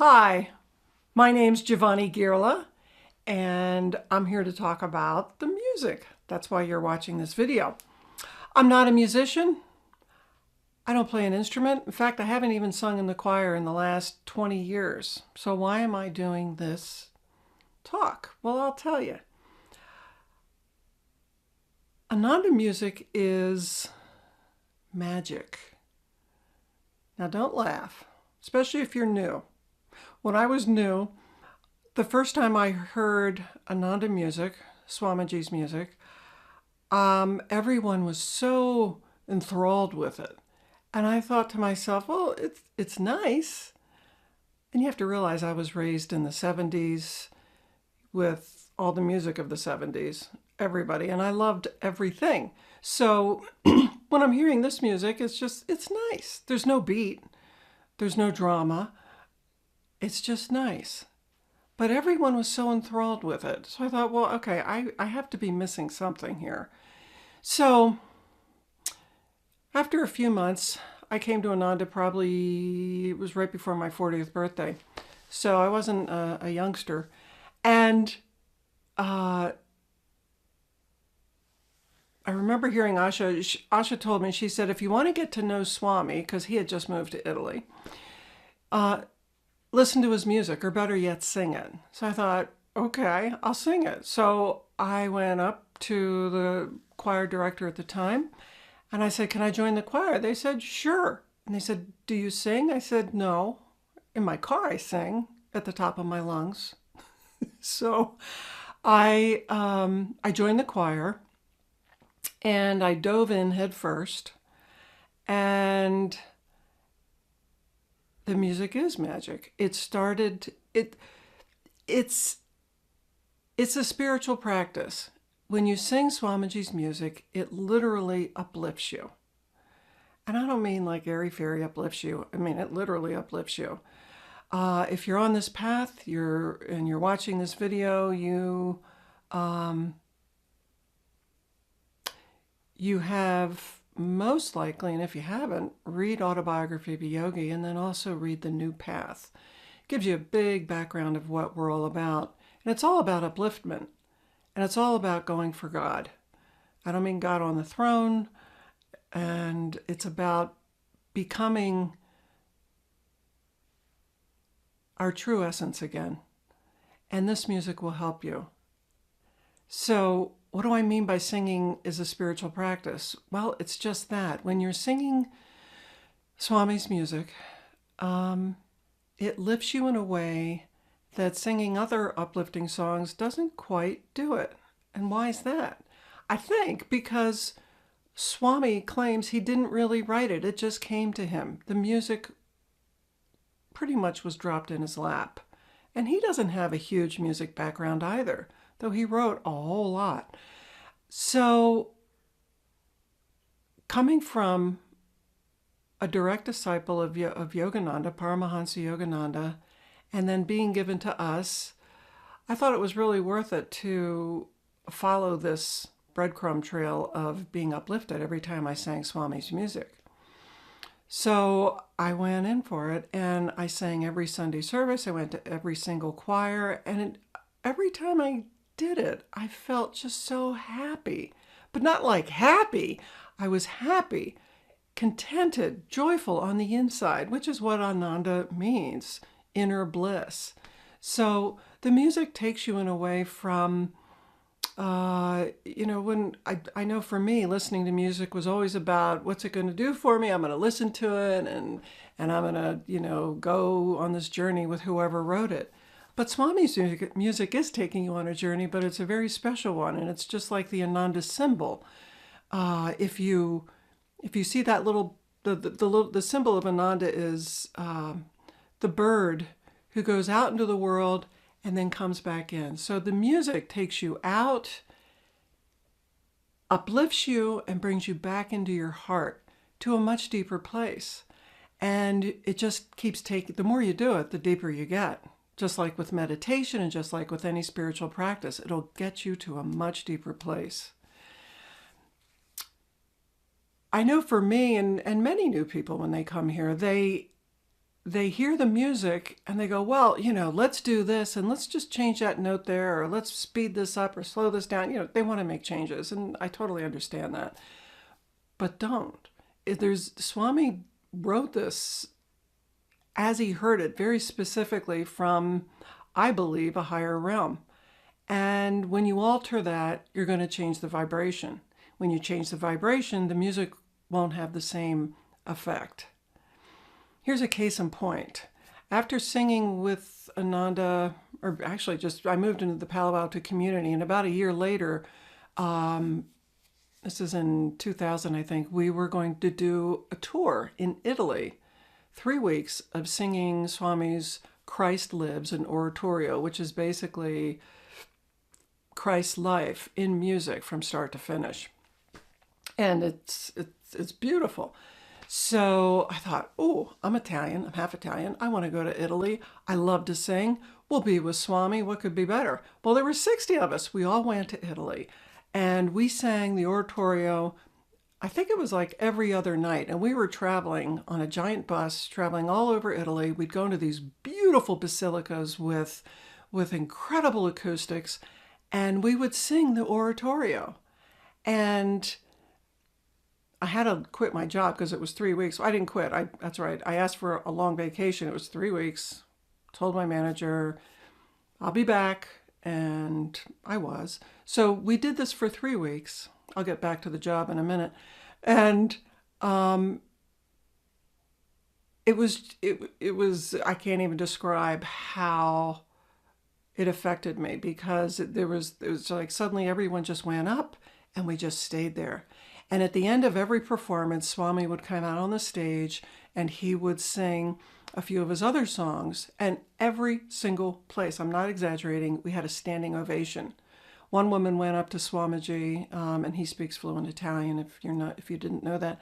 Hi, my name's Jivani Girla, and I'm here to talk about the music. That's why you're watching this video. I'm not a musician. I don't play an instrument. In fact, I haven't even sung in the choir in the last 20 years. So why am I doing this talk? Well, I'll tell you. Ananda music is magic. Now don't laugh, especially if you're new. When I was new, the first time I heard Ananda music, Swamiji's music, everyone was so enthralled with it. And I thought to myself, well, it's nice. And you have to realize I was raised in the 70s with all the music of the 70s, everybody, and I loved everything. So when I'm hearing this music, it's nice. There's no beat, there's no drama. It's just nice. But everyone was so enthralled with it. So I thought, well, okay, I have to be missing something here. So after a few months, I came to Ananda it was right before my 40th birthday. So I wasn't a youngster. And I remember hearing Asha told me, she said, if you want to get to know Swami, because he had just moved to Italy, listen to his music, or better yet, sing it. So I thought, okay, I'll sing it. So I went up to the choir director at the time, and I said, can I join the choir? They said, sure. And they said, do you sing? I said, no. In my car, I sing at the top of my lungs. So I joined the choir, and I dove in head first, and the music is magic. It's a spiritual practice. When you sing Swamiji's music, it literally uplifts you. And I don't mean like airy-fairy uplifts you. I mean, it literally uplifts you. If you're on this path, you're watching this video, you have most likely, and if you haven't, read Autobiography of a Yogi, and then also read The New Path. It gives you a big background of what we're all about. And it's all about upliftment. And it's all about going for God. I don't mean God on the throne. And it's about becoming our true essence again. And this music will help you. So what do I mean by singing is a spiritual practice? Well, it's just that. When you're singing Swami's music, it lifts you in a way that singing other uplifting songs doesn't quite do it. And why is that? I think because Swami claims he didn't really write it. It just came to him. The music pretty much was dropped in his lap. And he doesn't have a huge music background either, though he wrote a whole lot. So coming from a direct disciple of Yogananda, Paramhansa Yogananda, and then being given to us, I thought it was really worth it to follow this breadcrumb trail of being uplifted every time I sang Swami's music. So I went in for it, and I sang every Sunday service. I went to every single choir, and every time I did it, I felt just so happy. But not like happy. I was happy, contented, joyful on the inside, which is what Ananda means, inner bliss. So the music takes you in a way from, when I know for me, listening to music was always about what's it going to do for me? I'm going to listen to it, and I'm going to, go on this journey with whoever wrote it. But Swami's music is taking you on a journey, but it's a very special one, and it's just like the Ananda symbol. If you see that the symbol of Ananda is the bird who goes out into the world and then comes back in. So the music takes you out, uplifts you, and brings you back into your heart to a much deeper place. And it just keeps taking, the more you do it, the deeper you get. Just like with meditation and just like with any spiritual practice, it'll get you to a much deeper place. I know for me and many new people when they come here, they they hear the music and they go, well, let's do this and let's just change that note there, or let's speed this up or slow this down. They want to make changes, and I totally understand that. But don't. Swami wrote this as he heard it very specifically from, I believe, a higher realm. And when you alter that, you're going to change the vibration. When you change the vibration, the music won't have the same effect. Here's a case in point. After singing with Ananda, or actually I moved into the Palo Alto community, and about a year later, this is in 2000, I think, we were going to do a tour in Italy, 3 weeks of singing Swami's Christ Lives in Oratorio, which is basically Christ's life in music from start to finish. And it's beautiful. So I thought, oh, I'm Italian, I'm half Italian, I want to go to Italy, I love to sing, we'll be with Swami, what could be better? Well, there were 60 of us, we all went to Italy, and we sang the Oratorio, I think it was like every other night, and we were traveling on a giant bus, traveling all over Italy. We'd go into these beautiful basilicas with incredible acoustics, and we would sing the Oratorio. And I had to quit my job because it was 3 weeks. I didn't quit. That's right. I asked for a long vacation. It was 3 weeks. Told my manager, I'll be back. And I was. So we did this for 3 weeks. I'll get back to the job in a minute. And it was, I can't even describe how it affected me, because it was like suddenly everyone just went up and we just stayed there. And at the end of every performance, Swami would come out on the stage and he would sing a few of his other songs. And every single place, I'm not exaggerating, we had a standing ovation. One woman went up to Swamiji, and he speaks fluent Italian, if you didn't know that.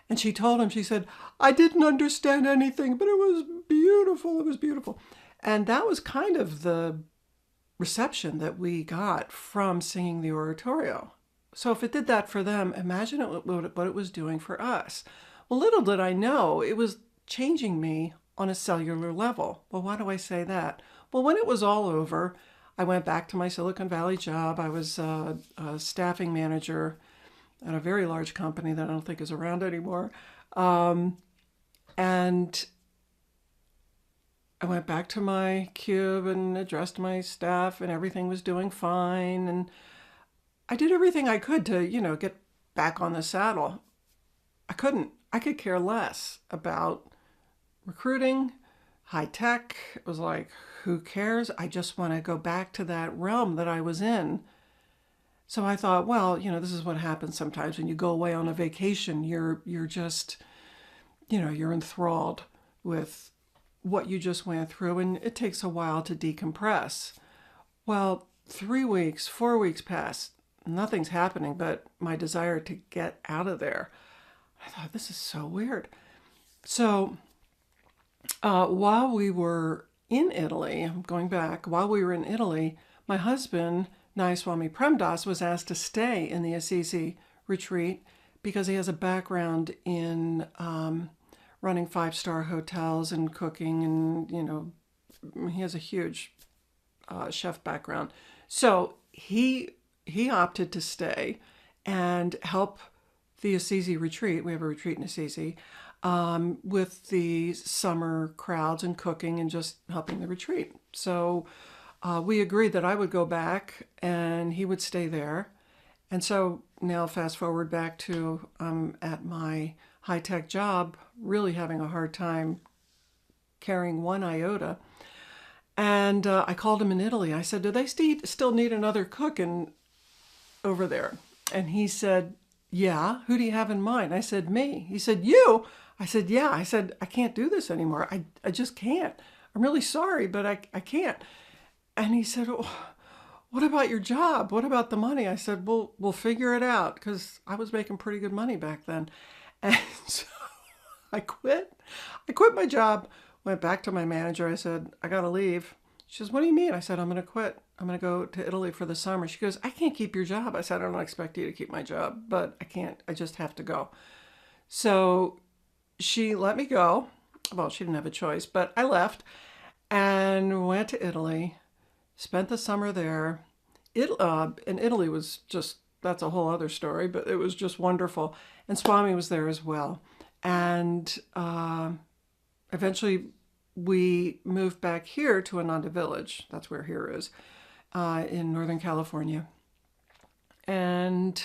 And she told him, she said, I didn't understand anything, but it was beautiful. It was beautiful. And that was kind of the reception that we got from singing the Oratorio. So if it did that for them, imagine what it was doing for us. Well, little did I know, it was changing me on a cellular level. Well, why do I say that? Well, when it was all over, I went back to my Silicon Valley job. I was a staffing manager at a very large company that I don't think is around anymore. And I went back to my cube and addressed my staff, and everything was doing fine. And I did everything I could to, get back on the saddle. I couldn't. I could care less about recruiting, high tech. It was like, who cares? I just want to go back to that realm that I was in. So I thought, well, this is what happens sometimes when you go away on a vacation. You're just, you're enthralled with what you just went through, and it takes a while to decompress. Well, 3 weeks, 4 weeks passed. Nothing's happening but my desire to get out of there. I thought, this is so weird. So while we were in Italy, I'm going back, while we were in Italy, my husband, Nayaswami Premdas, was asked to stay in the Assisi retreat because he has a background in running 5-star hotels and cooking, and, he has a huge chef background. So he opted to stay and help the Assisi retreat. We have a retreat in Assisi with the summer crowds and cooking and just helping the retreat. So we agreed that I would go back and he would stay there. And so now fast forward back to at my high-tech job, really having a hard time carrying one iota. And I called him in Italy. I said, do they still need another cook over there? And he said, yeah. Who do you have in mind? I said, me. He said, you? I said, yeah. I said, I can't do this anymore. I just can't. I'm really sorry, but I can't. And he said, oh, what about your job? What about the money? I said, we'll figure it out, because I was making pretty good money back then. And so I quit. I quit my job, went back to my manager. I said, I got to leave. She says, what do you mean? I said, I'm going to quit. I'm going to go to Italy for the summer. She goes, I can't keep your job. I said, I don't expect you to keep my job, but I can't. I just have to go. So she let me go. well, she didn't have a choice, but I left and went to Italy, spent the summer there. And Italy was just, that's a whole other story, but it was just wonderful. And Swami was there as well. And eventually we moved back here to Ananda Village. That's where here is, in Northern California. And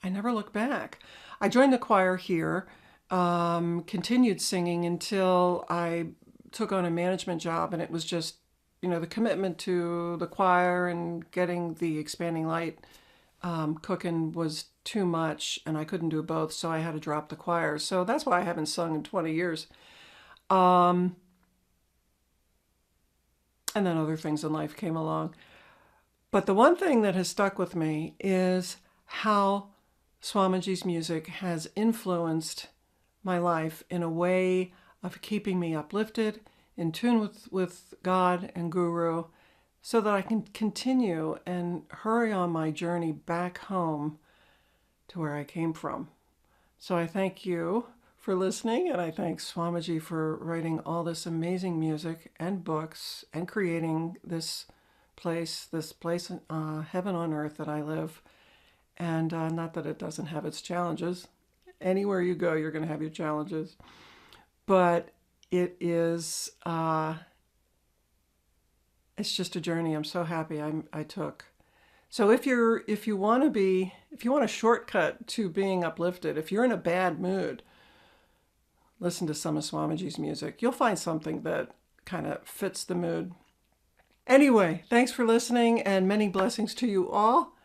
I never looked back. I joined the choir here, continued singing until I took on a management job, and it was just, the commitment to the choir and getting the expanding light cooking was too much, and I couldn't do both, so I had to drop the choir. So that's why I haven't sung in 20 years. And then other things in life came along. But the one thing that has stuck with me is how Swamiji's music has influenced my life in a way of keeping me uplifted, in tune with God and Guru, so that I can continue and hurry on my journey back home to where I came from. So I thank you for listening, and I thank Swamiji for writing all this amazing music and books and creating this place, heaven on earth that I live. And not that it doesn't have its challenges. Anywhere you go, you're going to have your challenges. But it is, it's just a journey I'm so happy I took. So if you want a shortcut to being uplifted, if you're in a bad mood, listen to some of Swamiji's music. You'll find something that kind of fits the mood. Anyway, thanks for listening, and many blessings to you all.